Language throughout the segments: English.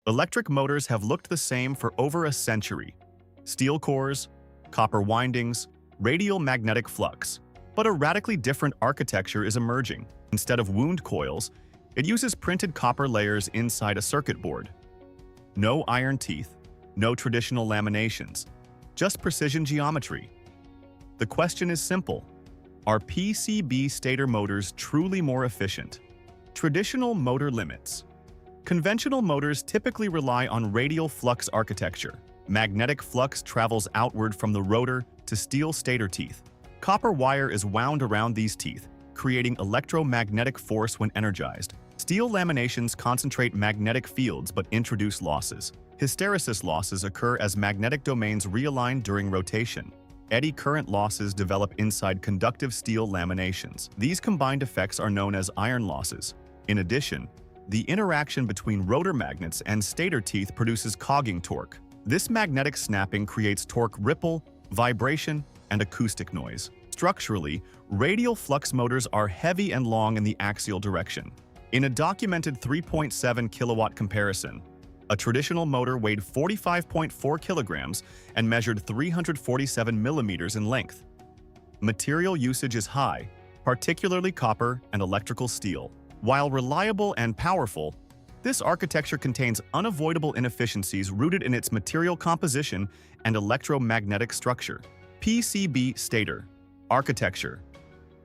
Electric motors have looked the same for over a century. Steel cores, copper windings, radial magnetic flux. But a radically different architecture is emerging. Instead of wound coils, it uses printed copper layers inside a circuit board. No iron teeth, no traditional laminations, just precision geometry. The question is simple. Are PCB stator motors truly more efficient? Traditional motor limits. Conventional motors typically rely on radial flux architecture. Magnetic flux travels outward from the rotor to steel stator teeth. Copper wire is wound around these teeth, creating electromagnetic force when energized. Steel laminations concentrate magnetic fields but introduce losses. Hysteresis losses occur as magnetic domains realign during rotation. Eddy current losses develop inside conductive steel laminations. These combined effects are known as iron losses. In addition, the interaction between rotor magnets and stator teeth produces cogging torque. This magnetic snapping creates torque ripple, vibration, and acoustic noise. Structurally, radial flux motors are heavy and long in the axial direction. In a documented 3.7 kilowatt comparison, a traditional motor weighed 45.4 kilograms and measured 347 millimeters in length. Material usage is high, particularly copper and electrical steel. While reliable and powerful, this architecture contains unavoidable inefficiencies rooted in its material composition and electromagnetic structure. PCB stator architecture.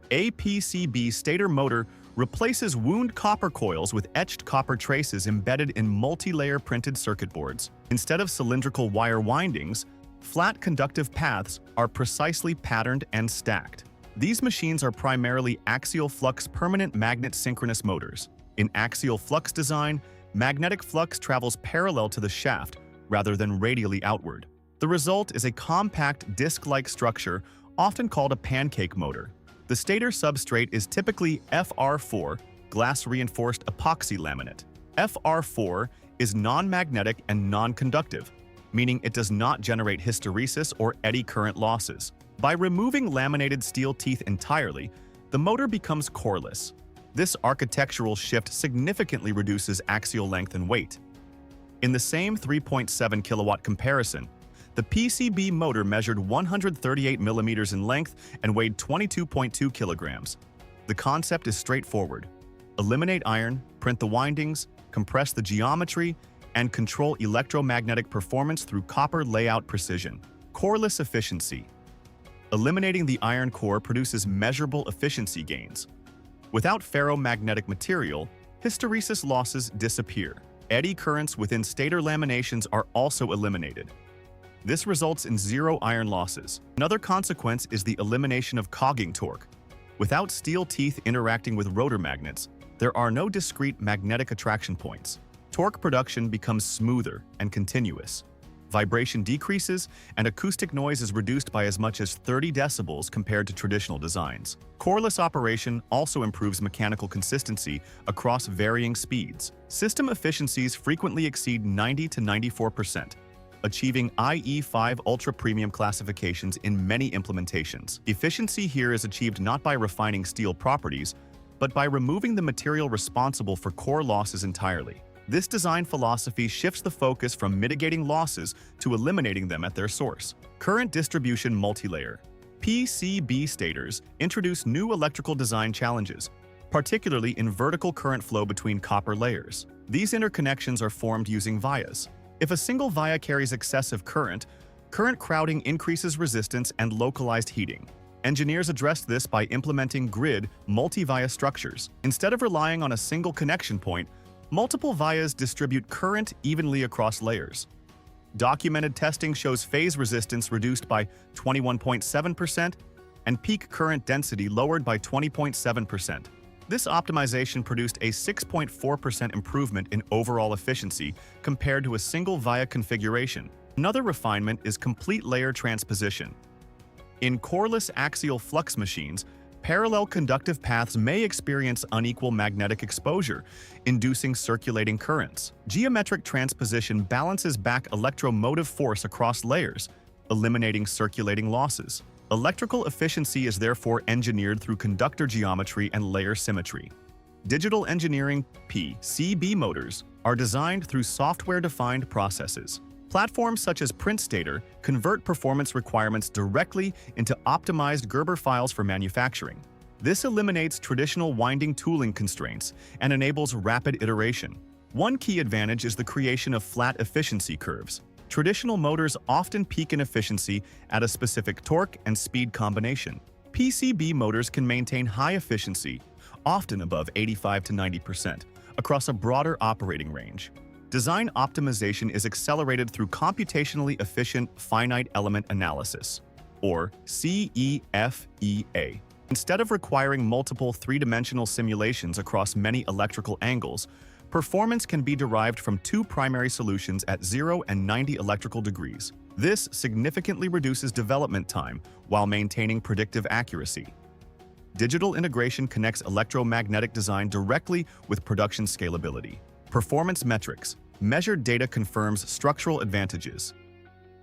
A PCB stator motor replaces wound copper coils with etched copper traces embedded in multi-layer printed circuit boards. Instead of cylindrical wire windings, flat conductive paths are precisely patterned and stacked. These machines are primarily axial flux permanent magnet synchronous motors. In axial flux design, magnetic flux travels parallel to the shaft rather than radially outward. The result is a compact disc-like structure often called a pancake motor. The stator substrate is typically FR4, glass-reinforced epoxy laminate. FR4 is non-magnetic and non-conductive, meaning it does not generate hysteresis or eddy current losses. By removing laminated steel teeth entirely, the motor becomes coreless. This architectural shift significantly reduces axial length and weight. In the same 3.7 kilowatt comparison, the PCB motor measured 138 millimeters in length and weighed 22.2 kilograms. The concept is straightforward. Eliminate iron, print the windings, compress the geometry, and control electromagnetic performance through copper layout precision. Coreless efficiency. Eliminating the iron core produces measurable efficiency gains. Without ferromagnetic material, hysteresis losses disappear. Eddy currents within stator laminations are also eliminated. This results in zero iron losses. Another consequence is the elimination of cogging torque. Without steel teeth interacting with rotor magnets, there are no discrete magnetic attraction points. Torque production becomes smoother and continuous. Vibration decreases, and acoustic noise is reduced by as much as 30 decibels compared to traditional designs. Coreless operation also improves mechanical consistency across varying speeds. System efficiencies frequently exceed 90 to 94%, achieving IE5 ultra-premium classifications in many implementations. Efficiency here is achieved not by refining steel properties, but by removing the material responsible for core losses entirely. This design philosophy shifts the focus from mitigating losses to eliminating them at their source. Current distribution multilayer. PCB stators introduce new electrical design challenges, particularly in vertical current flow between copper layers. These interconnections are formed using vias. If a single via carries excessive current, current crowding increases resistance and localized heating. Engineers addressed this by implementing grid multi-via structures. Instead of relying on a single connection point, multiple vias distribute current evenly across layers. Documented testing shows phase resistance reduced by 21.7% and peak current density lowered by 20.7%. This optimization produced a 6.4% improvement in overall efficiency compared to a single via configuration. Another refinement is complete layer transposition. In coreless axial flux machines, parallel conductive paths may experience unequal magnetic exposure, inducing circulating currents. Geometric transposition balances back electromotive force across layers, eliminating circulating losses. Electrical efficiency is therefore engineered through conductor geometry and layer symmetry. Digital engineering PCB motors are designed through software-defined processes. Platforms such as PrintStater convert performance requirements directly into optimized Gerber files for manufacturing. This eliminates traditional winding tooling constraints and enables rapid iteration. One key advantage is the creation of flat efficiency curves. Traditional motors often peak in efficiency at a specific torque and speed combination. PCB motors can maintain high efficiency, often above 85 to 90%, across a broader operating range. Design optimization is accelerated through computationally efficient finite element analysis, or CEFEA. Instead of requiring multiple three-dimensional simulations across many electrical angles, performance can be derived from two primary solutions at 0 and 90 electrical degrees. This significantly reduces development time while maintaining predictive accuracy. Digital integration connects electromagnetic design directly with production scalability. Performance metrics. Measured data confirms structural advantages.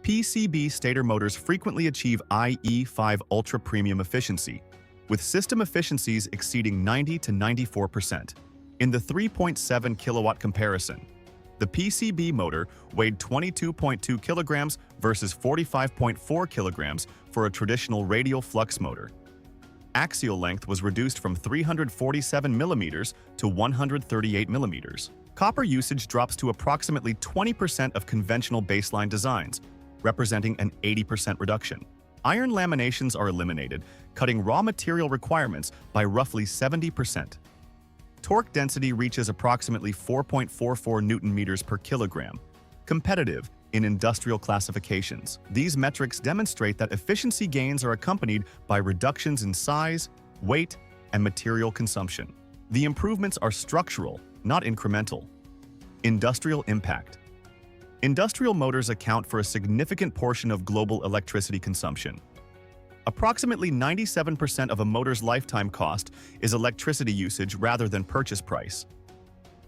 PCB stator motors frequently achieve IE5 ultra-premium efficiency, with system efficiencies exceeding 90 to 94%. In the 3.7 kilowatt comparison, the PCB motor weighed 22.2 kilograms versus 45.4 kilograms for a traditional radial flux motor. Axial length was reduced from 347 millimeters to 138 millimeters. Copper usage drops to approximately 20% of conventional baseline designs, representing an 80% reduction. Iron laminations are eliminated, cutting raw material requirements by roughly 70%. Torque density reaches approximately 4.44 Newton-meters per kilogram, competitive in industrial classifications. These metrics demonstrate that efficiency gains are accompanied by reductions in size, weight, and material consumption. The improvements are structural, not incremental. Industrial impact. Industrial motors account for a significant portion of global electricity consumption. Approximately 97% of a motor's lifetime cost is electricity usage rather than purchase price.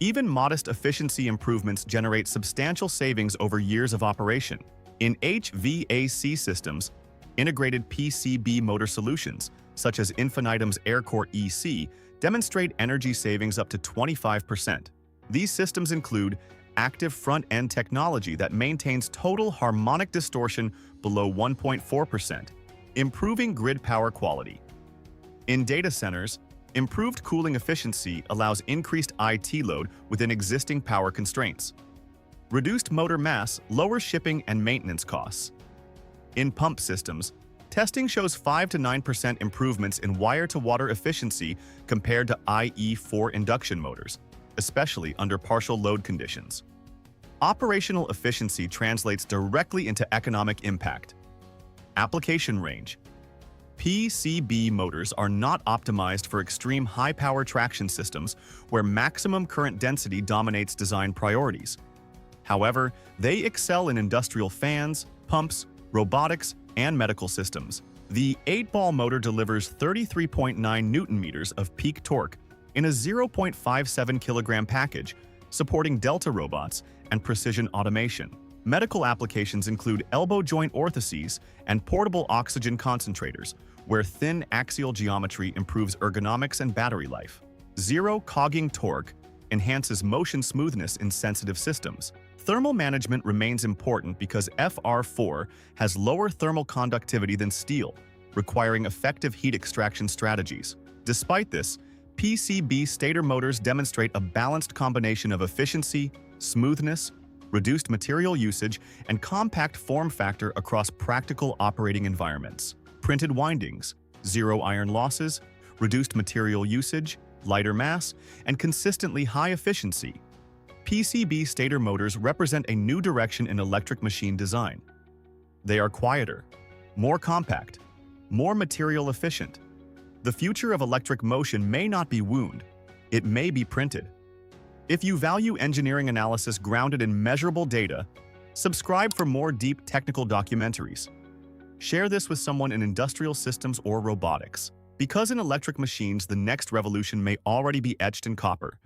Even modest efficiency improvements generate substantial savings over years of operation. In HVAC systems, integrated PCB motor solutions, such as Infinitum's AirCore EC, demonstrate energy savings up to 25%. These systems include active front-end technology that maintains total harmonic distortion below 1.4%, improving grid power quality. In data centers, improved cooling efficiency allows increased IT load within existing power constraints. Reduced motor mass lowers shipping and maintenance costs. In pump systems, testing shows 5 to 9% improvements in wire-to-water efficiency compared to IE4 induction motors, especially under partial load conditions. Operational efficiency translates directly into economic impact. Application range. PCB motors are not optimized for extreme high-power traction systems where maximum current density dominates design priorities. However, they excel in industrial fans, pumps, robotics, and medical systems. The 8-ball motor delivers 33.9 Newton-meters of peak torque in a 0.57 kilogram package, supporting delta robots and precision automation. Medical applications include elbow joint orthoses and portable oxygen concentrators, where thin axial geometry improves ergonomics and battery life. Zero cogging torque enhances motion smoothness in sensitive systems. Thermal management remains important because FR4 has lower thermal conductivity than steel, requiring effective heat extraction strategies. Despite this, PCB stator motors demonstrate a balanced combination of efficiency, smoothness, reduced material usage, and compact form factor across practical operating environments. Printed windings, zero iron losses, reduced material usage, lighter mass, and consistently high efficiency. PCB stator motors represent a new direction in electric machine design. They are quieter, more compact, more material efficient. The future of electric motion may not be wound, it may be printed. If you value engineering analysis grounded in measurable data, subscribe for more deep technical documentaries. Share this with someone in industrial systems or robotics. Because in electric machines, the next revolution may already be etched in copper.